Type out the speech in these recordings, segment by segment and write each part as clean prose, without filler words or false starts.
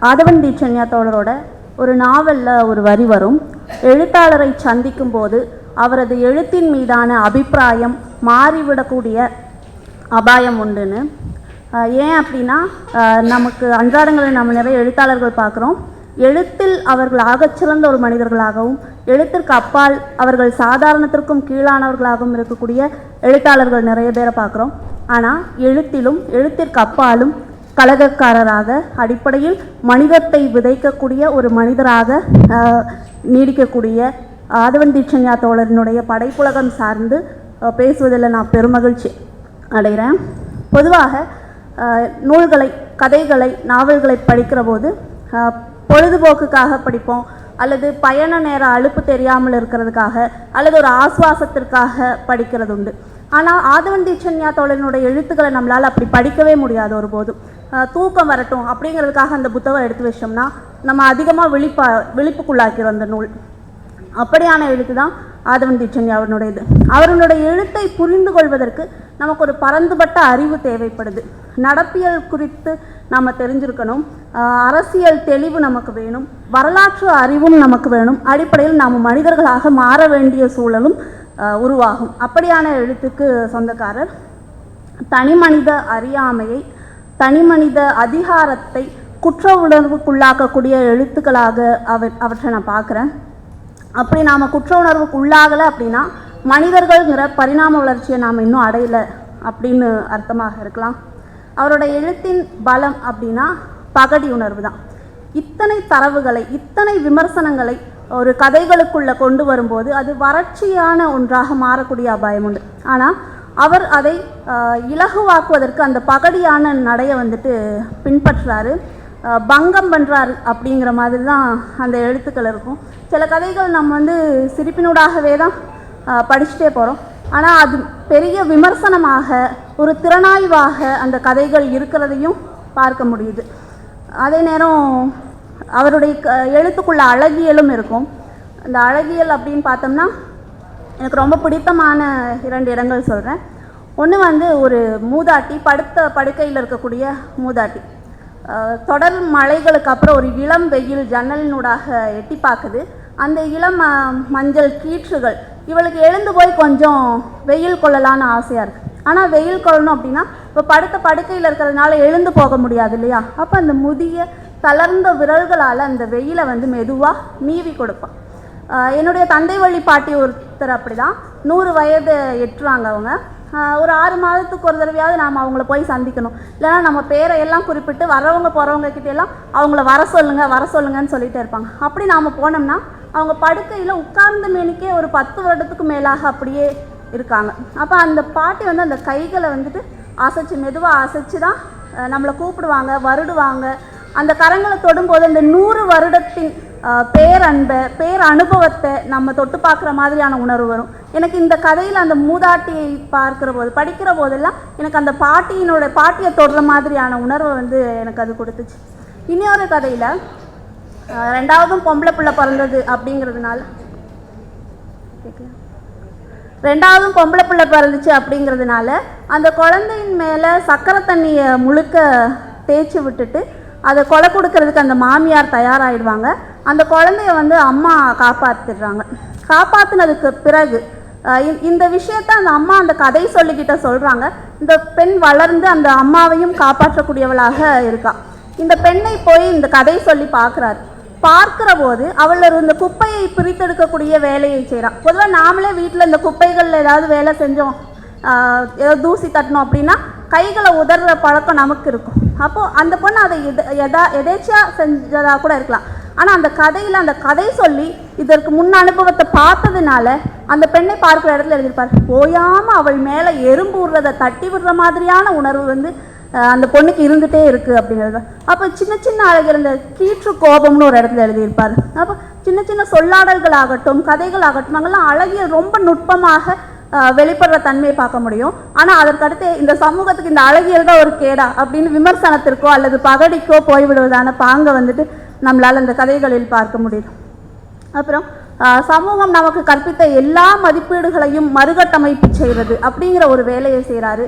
ஆதவன் தீட்சண்யா தோழரோட ஒரு நாவலில் ஒரு வரி வரும். எழுத்தாளரை சந்திக்கும் போது அவரது எழுத்தின் மீதான அபிப்பிராயம் மாறிவிடக்கூடிய அபாயம் உண்டுன்னு. ஏன் அப்படின்னா, நமக்கு அன்றாடங்களில் நம்ம நிறைய எழுத்தாளர்கள் பார்க்குறோம். எழுத்தில் அவர்கள் ஆகச்சிறந்த ஒரு மனிதர்களாகவும், எழுத்திற்கு அப்பால் அவர்கள் சாதாரணத்திற்கும் கீழானவர்களாகவும் இருக்கக்கூடிய எழுத்தாளர்கள் நிறைய பேரை பார்க்குறோம். ஆனால் எழுத்திலும் எழுத்திற்கு அப்பாலும் கலகக்காரராக, அடிப்படையில் மனிதத்தை விதைக்கக்கூடிய ஒரு மனிதராக நீடிக்கக்கூடிய ஆதவன் தீட்சண்யா தோழரினுடைய படைப்புலகம் சார்ந்து பேசுவதில் நான் பெருமகிழ்ச்சி அடைகிறேன். பொதுவாக நூல்களை, கதைகளை, நாவல்களை படிக்கிற போது பொழுதுபோக்குக்காக படிப்போம், அல்லது பயண நேர அலுப்பு தெரியாமல் இருக்கிறதுக்காக, அல்லது ஒரு ஆசுவாசத்திற்காக படிக்கிறது உண்டு. ஆனால் ஆதவன் தீட்சண்யா தோழனுடைய எழுத்துக்களை நம்மளால் அப்படி படிக்கவே முடியாது ஒருபோதும். தூக்கம் வரட்டும் அப்படிங்கிறதுக்காக அந்த புத்தகம் எடுத்து வச்சோம்னா நம்ம அதிகமாக விழிப்புக்குள்ளாக்கிறோம் அந்த நூல். அப்படியான எழுத்து தான் ஆதவன் தீட்சண்யாவினுடையது. அவர்களுடைய எழுத்தை புரிந்து கொள்வதற்கு நமக்கு ஒரு பரந்துபட்ட அறிவு தேவைப்படுது. நடப்பியல் குறித்து நாம் தெரிஞ்சிருக்கணும், அரசியல் தெளிவு நமக்கு வேணும், வரலாற்று அறிவும் நமக்கு வேணும். அடிப்படையில் நாம் மனிதர்களாக மாற வேண்டிய சூழலும் உருவாகும். அப்படியான எழுத்துக்கு சொந்தக்காரர். தனி மனித அறியாமையை, தனி மனித அதிகாரத்தை குற்ற உணர்வுக்குள்ளாக்கக்கூடிய எழுத்துக்களாக அவற்றை நான் பார்க்குறேன். அப்படி நாம் குற்ற உணர்வுக்கு உள்ளாகலை அப்படின்னா மனிதர்கள்ங்கிற பரிணாம வளர்ச்சியை நாம் இன்னும் அடையலை அப்படின்னு அர்த்தமாக இருக்கலாம். அவரோட எழுத்தின் பலம் அப்படின்னா பகடி உணர்வு தான். இத்தனை தரவுகளை, இத்தனை விமர்சனங்களை ஒரு கதைகளுக்குள்ளே கொண்டு வரும்போது அது வறட்சியான ஒன்றாக மாறக்கூடிய அபாயம் உண்டு. ஆனால் அவர் அதை இலகுவாக்குவதற்கு அந்த பகடியான நடையை வந்துட்டு பின்பற்றுறாரு, பங்கம் பண்ணுறாரு. அப்படிங்கிற மாதிரி தான் அந்த எழுத்துக்கள் இருக்கும். சில கதைகள் நம்ம சிரிப்பினூடாகவே தான் படிச்சுட்டே போகிறோம். ஆனால் அது பெரிய விமர்சனமாக, ஒரு திறனாய்வாக அந்த கதைகள் இருக்கிறதையும் பார்க்க முடியுது. அதே நேரம் அவருடைய எழுத்துக்குள்ள அழகியலும் இருக்கும். அந்த அழகியல் அப்படின்னு பார்த்தோம்னா எனக்கு ரொம்ப பிடித்தமான 2 இடங்கள் சொல்கிறேன். ஒன்று ஒரு மூதாட்டி, படுத்த படுக்கையில் இருக்கக்கூடிய மூதாட்டி. தொடர் மழைகளுக்கு அப்புறம் ஒரு இளம் வெயில் ஜன்னலினூடாக எட்டி பார்க்குது. அந்த இளம் மஞ்சள் கீற்றுகள் இவளுக்கு எழுந்து போய் கொஞ்சம் வெயில் கொள்ளலான்னு ஆசையாக இருக்குது. ஆனால் வெயில் கொள்ளணும் அப்படின்னா இப்போ படுத்த படுக்கையில் இருக்கிறதுனால எழுந்து போக முடியாது இல்லையா? அப்போ அந்த முதிய தளர்ந்த விரல்களால் அந்த வெயிலை மெதுவாக நீவி கொடுப்பான். என்னுடைய தந்தை வழி பாட்டி ஒருத்தர் அப்படி தான். 100 வயது எட்டுறாங்க அவங்க. ஒரு 6 மாதத்துக்கு ஒரு தடவையாவது நாம் அவங்கள போய் சந்திக்கணும். இல்லைனா நம்ம பேரை எல்லாம் குறிப்பிட்டு வரவங்க போகிறவங்க கிட்டேலாம் அவங்கள வர சொல்லுங்கன்னு சொல்லிகிட்டே இருப்பாங்க. அப்படி நாம் போனோம்னா அவங்க படுக்கையில் உட்கார்ந்த மேனிக்கே ஒரு 10 வருடத்துக்கு மேலாக அப்படியே இருக்காங்க. அப்போ அந்த பாட்டி அந்த கைகளை அசைச்சு, மெதுவாக அசைச்சு தான் நம்மளை கூப்பிடுவாங்க, வருடுவாங்க. அந்த கரங்களை தொடும்போது அந்த 100 வருடத்தின் பேரன்பை, அனுபவத்தை நம்ம தொட்டு பார்க்குற மாதிரியான உணர்வு வரும். எனக்கு இந்த கதையில் அந்த மூதாட்டியை பார்க்குற போது, படிக்கிற போதெல்லாம் எனக்கு அந்த பாட்டியை தொடுற மாதிரியான உணர்வை எனக்கு அது கொடுத்துச்சு. இன்னொரு கதையில் 2ஆவதும் பொம்பளை பிள்ளை பிறந்தது அப்படிங்கிறதுனால, 2ஆவதும் பொம்பளை பிள்ளை பிறந்துச்சு அப்படிங்கிறதுனால அந்த குழந்தையின் மேலே சக்கரை தண்ணியை முழுக்க தேய்ச்சி விட்டுட்டு அதை கொலை கொடுக்கறதுக்கு அந்த மாமியார் தயாராகிடுவாங்க. அந்த குழந்தைய அம்மா காப்பாற்றிடுறாங்க. காப்பாற்றினதுக்கு பிறகு இந்த விஷயத்த அந்த அம்மா அந்த கதை சொல்லிக்கிட்ட சொல்கிறாங்க. இந்த பெண் வளர்ந்து அந்த அம்மாவையும் காப்பாற்றக்கூடியவளாக இருக்கா. இந்த பெண்ணை போய் இந்த கதை சொல்லி பார்க்குற போது அவள் இந்த குப்பையை பிரித்தெடுக்கக்கூடிய வேலையை செய்கிறான். பொதுவாக நாமளே வீட்டில் இந்த குப்பைகளில் ஏதாவது வேலை செஞ்சோம், ஏதாவது தூசி தட்டணும் அப்படின்னா கைகளை உதற பழக்கம் நமக்கு இருக்கும். அப்போது அந்த பொண்ணு அதை எதேச்சியாக செஞ்சதாக கூட இருக்கலாம். ஆனால் அந்த கதையில் அந்த கதை சொல்லி இதற்கு முன் அனுபவத்தை பார்த்ததுனால அந்த பெண்ணை பார்க்குற இடத்துல எழுதியிருப்பார், ஓயாமல் அவள் மேலே எறும்பு விடுறதை தட்டி விடுற மாதிரியான உணர்வு அந்த பொண்ணுக்கு இருந்துகிட்டே இருக்குது அப்படிங்கிறது. அப்போ சின்ன சின்ன அழகில் இந்த கீற்று கோபம்னு ஒரு இடத்துல எழுதியிருப்பார். அப்போ சின்ன சின்ன சொல்லாடல்கள் ஆகட்டும், கதைகள் ஆகட்டும், அங்கெல்லாம் அழகியல் ரொம்ப நுட்பமாக வெளிப்படுற தன்மையை பார்க்க முடியும். ஆனால் அதற்கடுத்து இந்த சமூகத்துக்கு இந்த அழகியல் தான் ஒரு கேடா அப்படின்னு விமர்சனத்திற்கோ அல்லது பகடிக்கோ போய்விடுவதான பாங்கை நம்மளால் இந்த கதைகளில் பார்க்க முடியும். அப்புறம் சமூகம் நமக்கு கற்பித்த எல்லா மதிப்பீடுகளையும் மறுகட்டமைப்பு செய்கிறது அப்படிங்கிற ஒரு வேலையை செய்கிறாரு.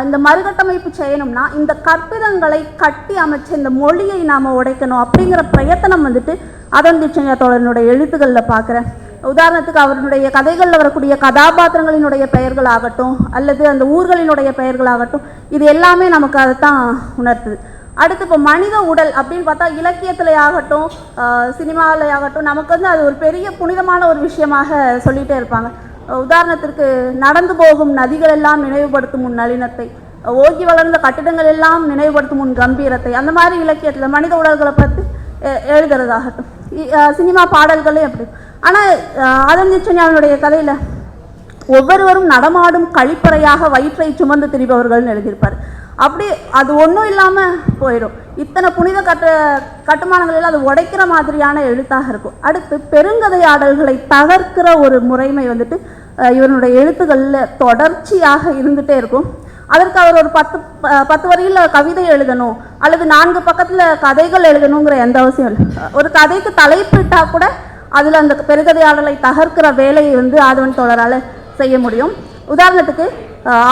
இந்த மறுகட்டமைப்பு செய்யணும்னா இந்த கற்பிதங்களை கட்டி அமைச்ச இந்த மொழியை நாம் உடைக்கணும் அப்படிங்கிற பிரயத்தனம் வந்துட்டு அதோன்றிச் சென்யா தோழனுடைய எழுத்துக்களில் பார்க்குறேன். உதாரணத்துக்கு அவருடைய கதைகளில் வரக்கூடிய கதாபாத்திரங்களினுடைய பெயர்கள் ஆகட்டும் அல்லது அந்த ஊர்களினுடைய பெயர்களாகட்டும், இது எல்லாமே நமக்கு அதை தான் உணர்த்துது. அடுத்து இப்போ மனித உடல் அப்படின்னு பார்த்தா இலக்கியத்தில் ஆகட்டும் சினிமாவில் ஆகட்டும் நமக்கு வந்து அது ஒரு பெரிய புனிதமான ஒரு விஷயமாக சொல்லிகிட்டே இருப்பாங்க. உதாரணத்திற்கு நடந்து போகும் நதிகள் எல்லாம் நினைவுபடுத்தும் உன் நளினத்தை, ஓங்கி வளர்ந்த கட்டிடங்கள் எல்லாம் நினைவுபடுத்தும் உன் கம்பீரத்தை, அந்த மாதிரி இலக்கியத்தில் மனித உடல்களை பற்றி எழுதுறதாகட்டும், சினிமா பாடல்களே அப்படி. ஆனால் அதோன்றிச் சென்யாவினுடைய கதையில் ஒவ்வொருவரும் நடமாடும் கழிப்பறையாக வயிற்றை சுமந்து திரிபவர்கள்னு எழுதியிருப்பார். அப்படி அது ஒன்றும் இல்லாமல் போயிடும். இத்தனை புனித கட்டுமானங்கள் எல்லாம் அது உடைக்கிற மாதிரியான எழுத்தாக இருக்கும். அடுத்து பெருங்கதையாடல்களை தகர்க்கிற ஒரு முறைமை வந்துட்டு இவனுடைய எழுத்துக்களில் தொடர்ச்சியாக இருந்துகிட்டே இருக்கும். அதற்கு அவர் ஒரு 10 வரியில் கவிதை எழுதணும் அல்லது 4 பக்கத்தில் கதைகள் எழுதணுங்கிற எந்த அவசியம் இல்லை. ஒரு கதைக்கு தலைப்பிட்டால் கூட அதில் அந்த பெருங்கதையாடலை தகர்க்கிற வேலையை வந்து ஆதவன் தோழரால் செய்ய முடியும். உதாரணத்துக்கு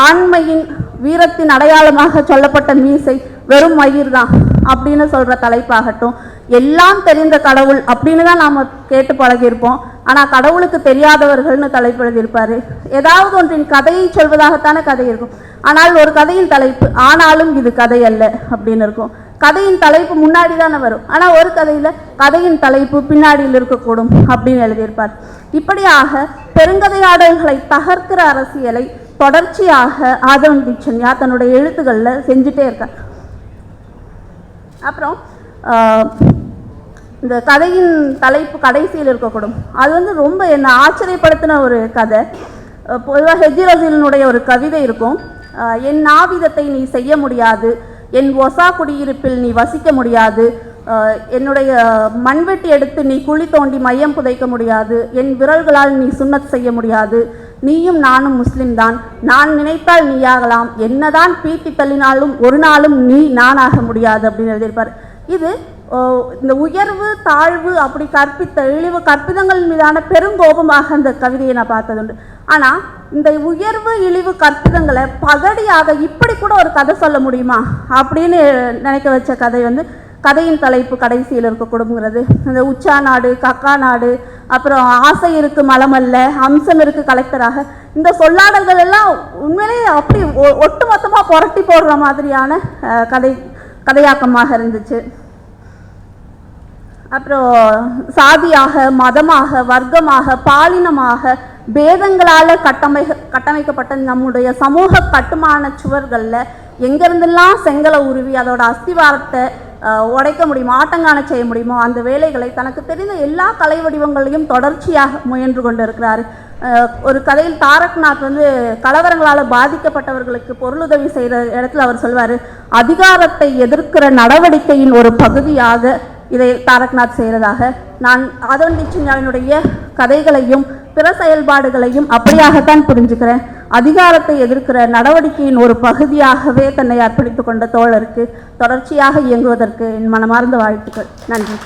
ஆண்மையின் வீரத்தின் அடையாளமாக சொல்லப்பட்ட மீசை வெறும் மயிர் தான் அப்படின்னு சொல்கிற தலைப்பாகட்டும், எல்லாம் தெரிந்த கடவுள் அப்படின்னு தான் நாம் கேட்டு பழகியிருப்போம். ஆனால் கடவுளுக்கு தெரியாதவர்கள்னு தலைப்பு எழுதியிருப்பார். ஏதாவது ஒன்றின் கதையை சொல்வதாகத்தானே கதை இருக்கும். ஆனால் ஒரு கதையின் தலைப்பு ஆனாலும் இது கதை அல்ல அப்படின்னு இருக்கும். கதையின் தலைப்பு முன்னாடி தானே வரும், ஆனால் ஒரு கதையில் கதையின் தலைப்பு பின்னாடியில் இருக்கக்கூடும் அப்படின்னு எழுதியிருப்பார். இப்படியாக பெருங்கதையாடல்களை தகர்க்கிற அரசியலை தொடர்ச்சியாக அதோன்றிச் சென்யா தன்னுடைய எழுத்துக்களில் செஞ்சுட்டே இருக்கார். அப்புறம் இந்த கதையின் தலைப்பு கடைசியில் இருக்கக்கூடும், அது வந்து ரொம்ப என்னை ஆச்சரியப்படுத்தின ஒரு கதை. பொதுவாக ஹெஜ்ஜி ரசீலினுடைய ஒரு கவிதை இருக்கும், என் நாவிதத்தை நீ செய்ய முடியாது, என் ஒசா குடியிருப்பில் நீ வசிக்க முடியாது, என்னுடைய மண்வெட்டி எடுத்து நீ குழி தோண்டி மையம் புதைக்க முடியாது, என் விரல்களால் நீ சுன்னத் செய்ய முடியாது, நீயும் நானும் முஸ்லிம் தான், நான் நினைத்தால் நீயாகலாம், என்னதான் பீட்டி தள்ளினாலும் ஒரு நாளும் நீ நானாக முடியாது அப்படின்னு எழுதியிருப்பார். இது இந்த உயர்வு தாழ்வு அப்படி கற்பித்த இழிவு கற்பிதங்கள் மீதான பெருங்கோபமாக அந்த கவிதையை நான் பார்த்ததுண்டு. ஆனால் இந்த உயர்வு இழிவு கற்பிதங்களை பகடியாக இப்படி கூட ஒரு கதை சொல்ல முடியுமா அப்படின்னு நினைக்க வச்ச கதை வந்து கதையின் தலைப்பு கடைசியில் இருக்கக்கூடுங்கிறது. இந்த உச்சா நாடு, கக்கா நாடு, அப்புறம் ஆசை இருக்கு மலமல்ல, அம்சம் இருக்கு கலெக்டராக, இந்த சொல்லாடல்கள் எல்லாம் உண்மையிலேயே அப்படி ஒட்டுமொத்தமாக புரட்டி போடுற மாதிரியான கதையாக்கமாக இருந்துச்சு. அப்புறம் சாதியாக, மதமாக, வர்க்கமாக, பாலினமாக பேதங்களால் கட்டமைக்கப்பட்ட நம்முடைய சமூக கட்டுமான சுவர்களில் எங்கேருந்தெல்லாம் செங்கலை உருவி அதோட அஸ்திவாரத்தை உடைக்க முடியுமோ, ஆட்டங்காண செய்ய முடியுமோ அந்த வேலைகளை தனக்கு தெரிந்த எல்லா கலை வடிவங்களையும் தொடர்ச்சியாக முயன்று கொண்டு இருக்கிறார். ஒரு கதையில் தாரக்நாத் வந்து கலவரங்களால் பாதிக்கப்பட்டவர்களுக்கு பொருளுதவி செய்கிற இடத்துல அவர் சொல்வார், அதிகாரத்தை எதிர்க்கிற நடவடிக்கையின் ஒரு பகுதியாக இதை தாரக்நாத் செய்கிறதாக. நான் அதோன்றிச் சென்யாவினுடைய கதைகளையும் பிற செயல்பாடுகளையும் அப்படியாகத்தான் புரிஞ்சுக்கிறேன். அதிகாரத்தை எதிர்க்கிற நடவடிக்கையின் ஒரு பகுதியாகவே தன்னை அர்ப்பணித்து கொண்ட தோழருக்கு தொடர்ச்சியாக இயங்குவதற்கு என் மனமார்ந்த வாழ்த்துக்கள். நன்றி.